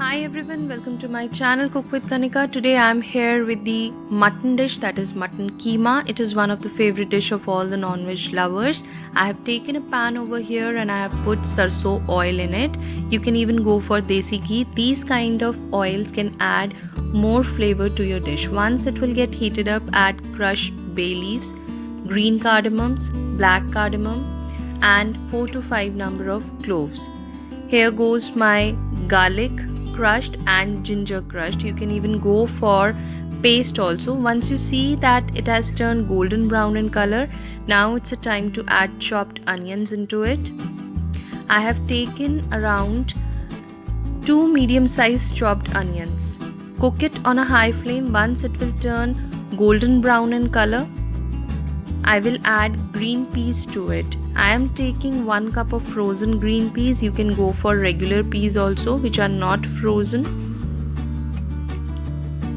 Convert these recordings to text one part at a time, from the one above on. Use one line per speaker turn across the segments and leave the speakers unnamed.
Hi everyone, welcome to my channel Cook with Kanika. Today I am here with the mutton dish, that is mutton keema. It is one of the favorite dish of all the non-veg lovers. I have taken a pan over here and I have put sarso oil in it. You can even go for desi ghee. These kind of oils can add more flavor to your dish. Once it will get heated up, add crushed bay leaves, green cardamoms, black cardamom and 4 to 5 number of cloves. Here goes my garlic crushed and ginger crushed. You can even go for paste also. Once you see that it has turned golden brown in color, now it's a time to add chopped onions into it. I have taken around 2 medium-sized chopped onions. Cook it on a high flame. Once it will turn golden brown in color, I will add green peas to it. I am taking 1 cup of frozen green peas. You can go for regular peas also which are not frozen.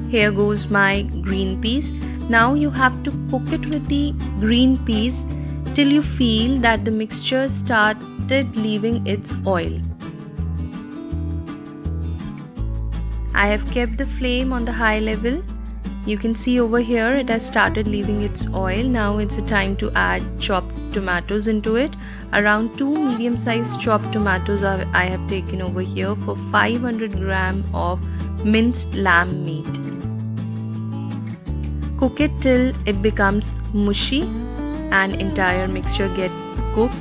Here goes my green peas. Now you have to cook it with the green peas till you feel that the mixture started leaving its oil. I have kept the flame on the high level. You can see over here it has started leaving its oil. Now it's the time to add chopped tomatoes into it. Around 2 medium-sized chopped tomatoes I have taken over here for 500 gram of minced lamb meat. Cook it till it becomes mushy and entire mixture gets cooked.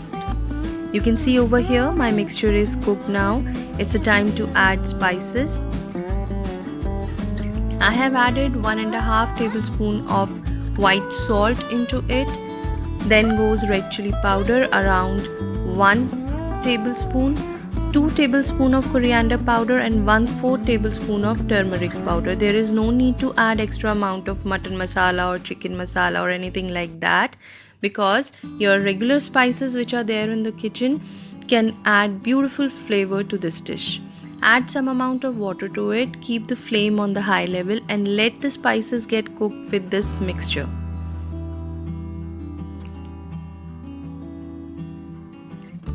You can see over here my mixture is cooked now. It's the time to add spices. I have added 1.5 tablespoon of white salt into it. Then goes red chili powder, around 1 tablespoon, 2 tablespoon of coriander powder and 1/4 tablespoon of turmeric powder. There is no need to add extra amount of mutton masala or chicken masala or anything like that, because your regular spices which are there in the kitchen can add beautiful flavor to this dish. Add some amount of water to it, keep the flame on the high level and let the spices get cooked with this mixture.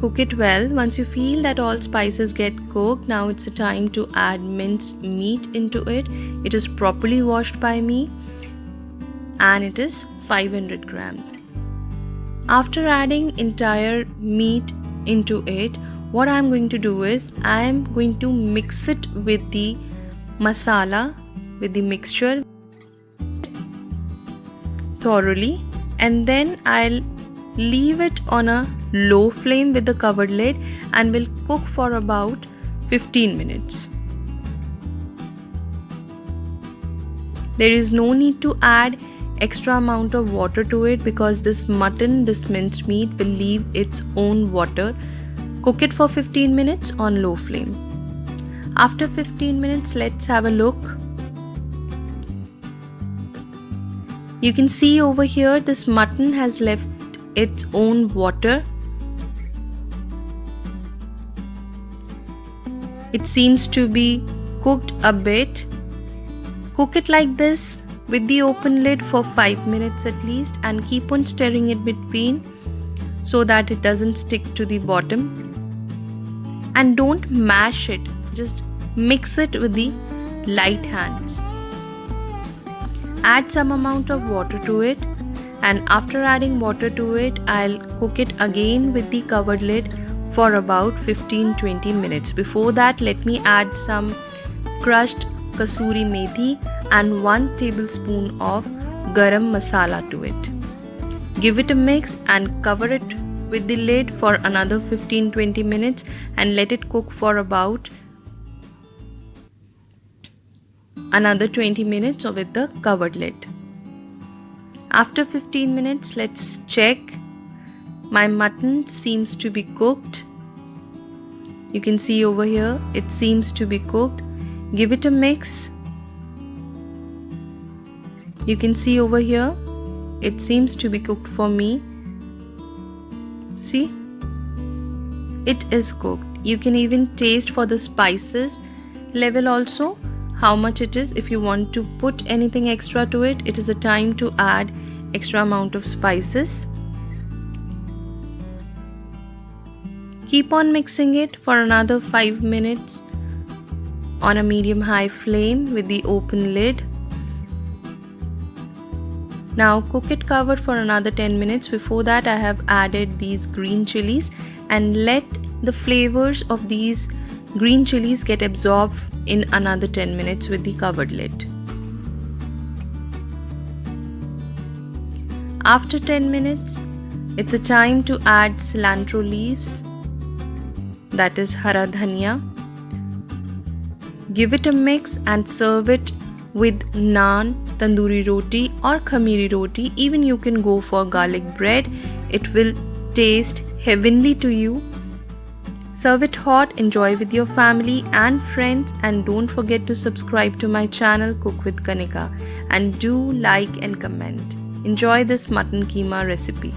Cook it well. Once you feel that all spices get cooked, now it's the time to add minced meat into it. It is properly washed by me and it is 500 grams. After adding entire meat into it, what I am going to do is I am going to mix it with the masala, with the mixture thoroughly, and then I'll leave it on a low flame with the covered lid and will cook for about 15 minutes. There is no need to add extra amount of water to it because this minced meat will leave its own water. Cook it for 15 minutes on low flame. After 15 minutes, let's have a look. You can see over here this mutton has left its own water. It seems to be cooked a bit. Cook it like this with the open lid for 5 minutes at least and keep on stirring it between so that it doesn't stick to the bottom. And don't mash it, just mix it with the light hands. Add some amount of water to it, and after adding water to it, I'll cook it again with the covered lid for about 15-20 minutes. Before that, let me add some crushed kasuri methi and 1 tablespoon of garam masala to it. Give it a mix and cover it with the lid for another 15-20 minutes and let it cook for about another 20 minutes with the covered lid. After 15 minutes, let's check. My mutton seems to be cooked. You can see over here it seems to be cooked. Give it a mix. You can see over here it seems to be cooked for me. See, it is cooked. You can even taste for the spices level also how much it is. If you want to put anything extra to it, it is a time to add extra amount of spices. Keep on mixing it for another 5 minutes on a medium-high flame with the open lid. Now cook it covered for another 10 minutes. Before that, I have added these green chilies and let the flavors of these green chilies get absorbed in another 10 minutes with the covered lid. After 10 minutes, it's a time to add cilantro leaves, that is hara dhania. Give it a mix and serve it with naan, tandoori roti or khamiri roti. Even you can go for garlic bread. It will taste heavenly to you. Serve it hot, enjoy with your family and friends, and don't forget to subscribe to my channel Cook with Kanika and do like and comment. Enjoy this mutton keema recipe.